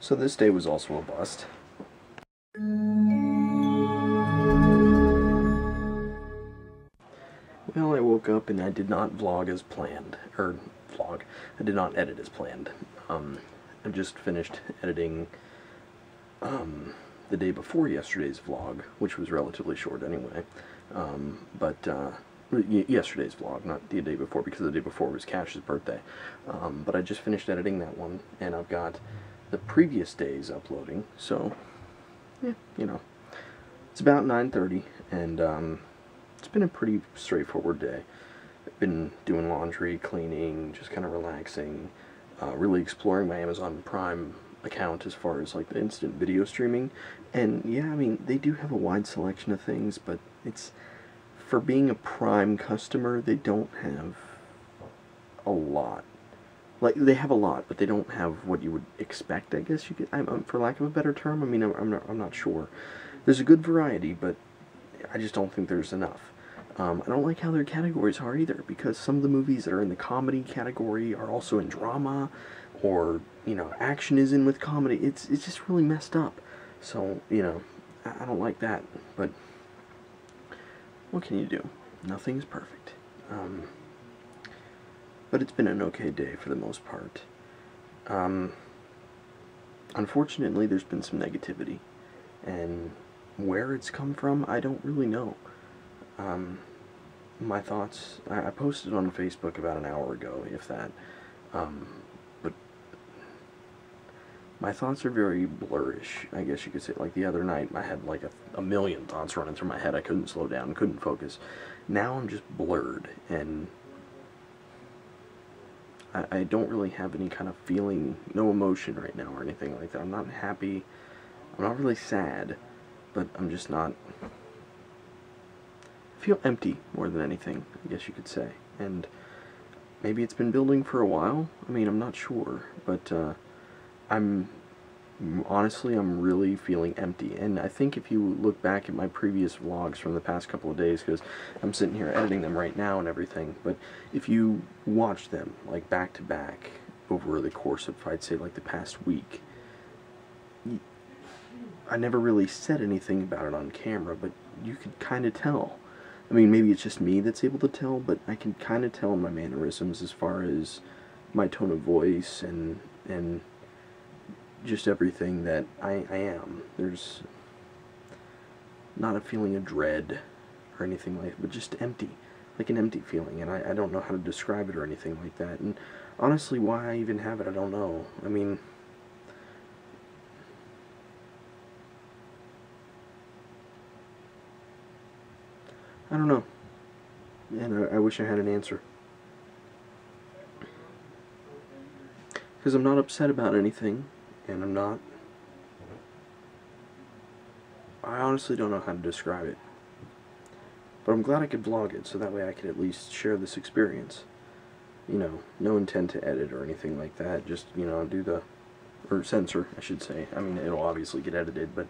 So this day was also a bust. Well, I woke up and I did not vlog as planned. I did not edit as planned. I just finished editing the day before yesterday's vlog, which was relatively short anyway. Yesterday's vlog, not the day before, because the day before was Cash's birthday. But I just finished editing that one, and I've got the previous days uploading, so, yeah, you know. It's about 9:30, and it's been a pretty straightforward day. I've been doing laundry, cleaning, just kind of relaxing, really exploring my Amazon Prime account as far as like the instant video streaming. And yeah, I mean, they do have a wide selection of things, but it's, for being a Prime customer, they don't have a lot. Like, they have a lot, but they don't have what you would expect, I guess you could, for lack of a better term. I mean, I'm not sure. There's a good variety, but I just don't think there's enough. I don't like how their categories are either, because some of the movies that are in the comedy category are also in drama, or, you know, action is in with comedy. It's just really messed up. So, you know, I don't like that, but what can you do? Nothing's perfect. But it's been an okay day for the most part. Unfortunately, there's been some negativity, and where it's come from, I don't really know. My thoughts, I posted on Facebook about an hour ago, if that, but my thoughts are very blurrish, I guess you could say. Like the other night, I had like a million thoughts running through my head. I couldn't slow down, couldn't focus. Now I'm just blurred, and I don't really have any kind of feeling, no emotion right now or anything like that. I'm not happy, I'm not really sad, but I'm just not, I feel empty more than anything, I guess you could say. And maybe it's been building for a while. I mean, I'm not sure, but honestly, I'm really feeling empty. And I think if you look back at my previous vlogs from the past couple of days, because I'm sitting here editing them right now and everything, but if you watch them, like, back to back over the course of, I'd say, like, the past week, I never really said anything about it on camera, but you could kind of tell. I mean, maybe it's just me that's able to tell, but I can kind of tell in my mannerisms as far as my tone of voice and just everything that I am. There's not a feeling of dread or anything like that, but just empty. Like an empty feeling, and I don't know how to describe it or anything like that. And honestly, why I even have it, I don't know. I mean, I don't know, and I wish I had an answer. Because I'm not upset about anything, and I honestly don't know how to describe it. But I'm glad I could vlog it, so that way I could at least share this experience. You know, no intent to edit or anything like that, just, you know, or censor, I should say. I mean, it'll obviously get edited, but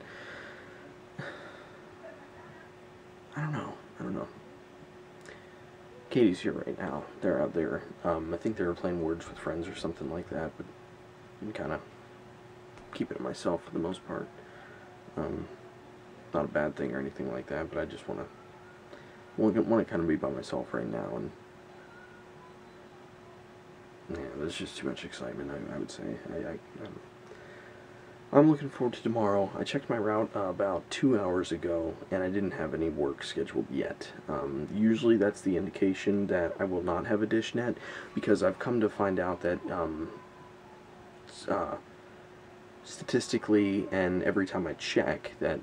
I don't know. Katie's here right now. They're out there. I think they were playing Words with Friends or something like that, but I'm kind of keeping it to myself for the most part. Not a bad thing or anything like that, but I just want to kind of be by myself right now, and yeah, there's just too much excitement, I would say. I'm looking forward to tomorrow. I checked my route about 2 hours ago, and I didn't have any work scheduled yet. Usually that's the indication that I will not have a dish net, because I've come to find out that statistically, and every time I check, that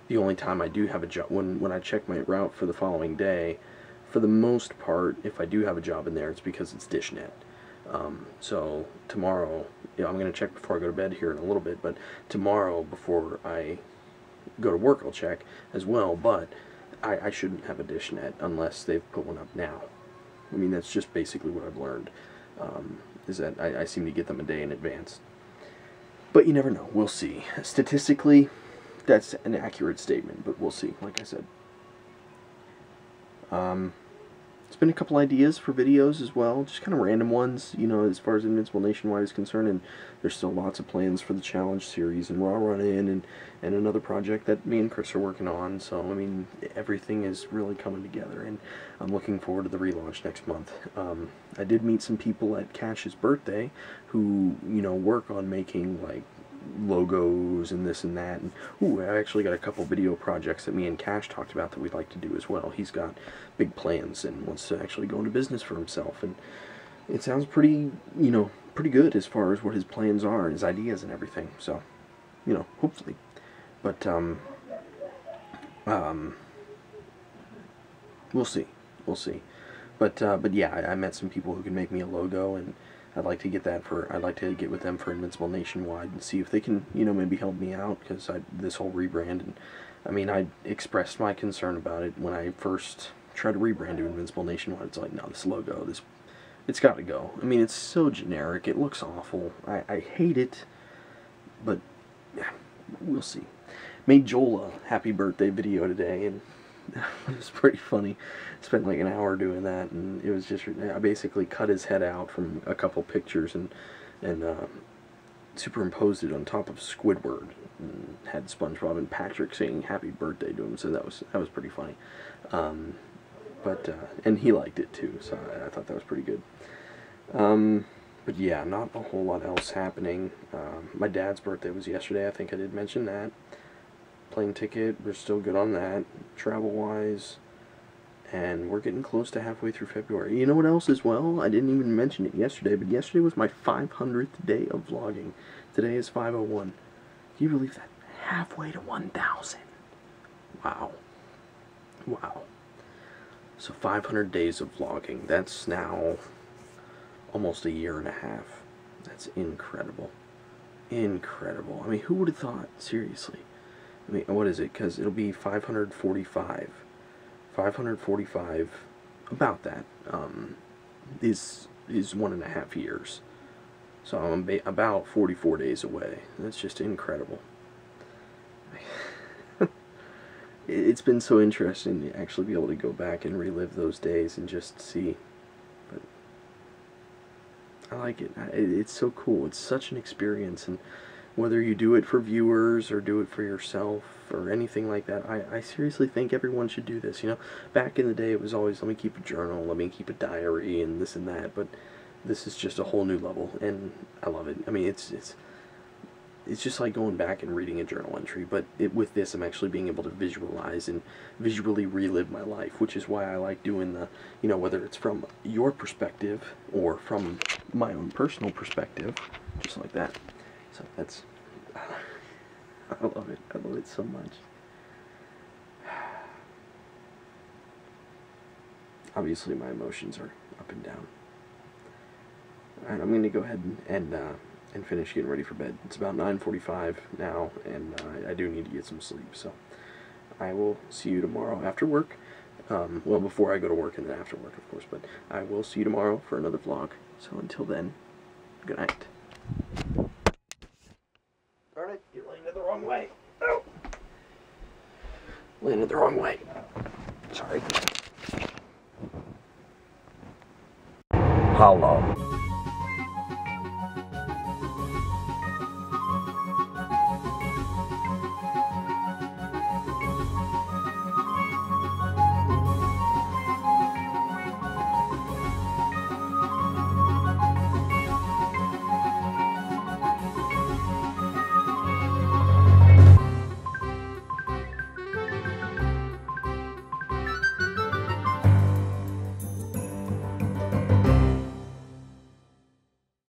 the only time I do have a job, when I check my route for the following day, for the most part, if I do have a job in there, it's because it's dish net. So tomorrow, you know, I'm going to check before I go to bed here in a little bit, but tomorrow before I go to work I'll check as well, but I shouldn't have a dish net unless they've put one up now. I mean, that's just basically what I've learned, is that I seem to get them a day in advance. But you never know, we'll see. Statistically, that's an accurate statement, but we'll see, like I said. it's been a couple ideas for videos as well, just kind of random ones, you know, as far as Invincible Nationwide is concerned, and there's still lots of plans for the challenge series and Raw Run-In and another project that me and Chris are working on, so, I mean, everything is really coming together, and I'm looking forward to the relaunch next month. I did meet some people at Cash's birthday who, you know, work on making, like, logos and this and that, and ooh, I actually got a couple video projects that me and Cash talked about that we'd like to do as well. He's got big plans and wants to actually go into business for himself, and it sounds pretty, you know, pretty good as far as what his plans are and his ideas and everything, so, you know, hopefully. But we'll see, but yeah, I met some people who can make me a logo, and I'd like to get with them for Invincible Nationwide and see if they can, you know, maybe help me out, because this whole rebrand, and I mean, I expressed my concern about it when I first tried to rebrand to Invincible Nationwide. It's like, no, this logo, it's got to go. I mean, it's so generic, it looks awful, I hate it, but yeah, we'll see. Made Joel a happy birthday video today, and it was pretty funny. Spent like an hour doing that, and it was just, I basically cut his head out from a couple pictures and superimposed it on top of Squidward, and had SpongeBob and Patrick saying happy birthday to him, so that was pretty funny. And he liked it too, so I thought that was pretty good. But yeah, not a whole lot else happening. My dad's birthday was yesterday, I think I did mention that. Plane ticket, we're still good on that, travel-wise, and we're getting close to halfway through February. You know what else as well? I didn't even mention it yesterday, but yesterday was my 500th day of vlogging. Today is 501. Can you believe that? Halfway to 1,000. Wow. Wow. So 500 days of vlogging. That's now almost a year and a half. That's incredible. Incredible. I mean, who would have thought? Seriously. I mean, what is it? Because it'll be 545. 545, about that, is 1.5 years. So I'm about 44 days away. That's just incredible. It's been so interesting to actually be able to go back and relive those days and just see. But I like it. It's so cool. It's such an experience, and whether you do it for viewers or do it for yourself or anything like that, I seriously think everyone should do this. You know, back in the day it was always, let me keep a journal, let me keep a diary, and this and that, but this is just a whole new level, and I love it. I mean, it's just like going back and reading a journal entry, but with this I'm actually being able to visualize and visually relive my life, which is why I like doing the, you know, whether it's from your perspective or from my own personal perspective, just like that. So that's, I love it. I love it so much. Obviously my emotions are up and down. Alright, I'm going to go ahead and finish getting ready for bed. It's about 9:45 now, and I do need to get some sleep, so I will see you tomorrow after work. Well, before I go to work and then after work, of course, but I will see you tomorrow for another vlog. So until then, good night. Darn it, you landed the wrong way. Oh! Landed the wrong way. Sorry. Hello.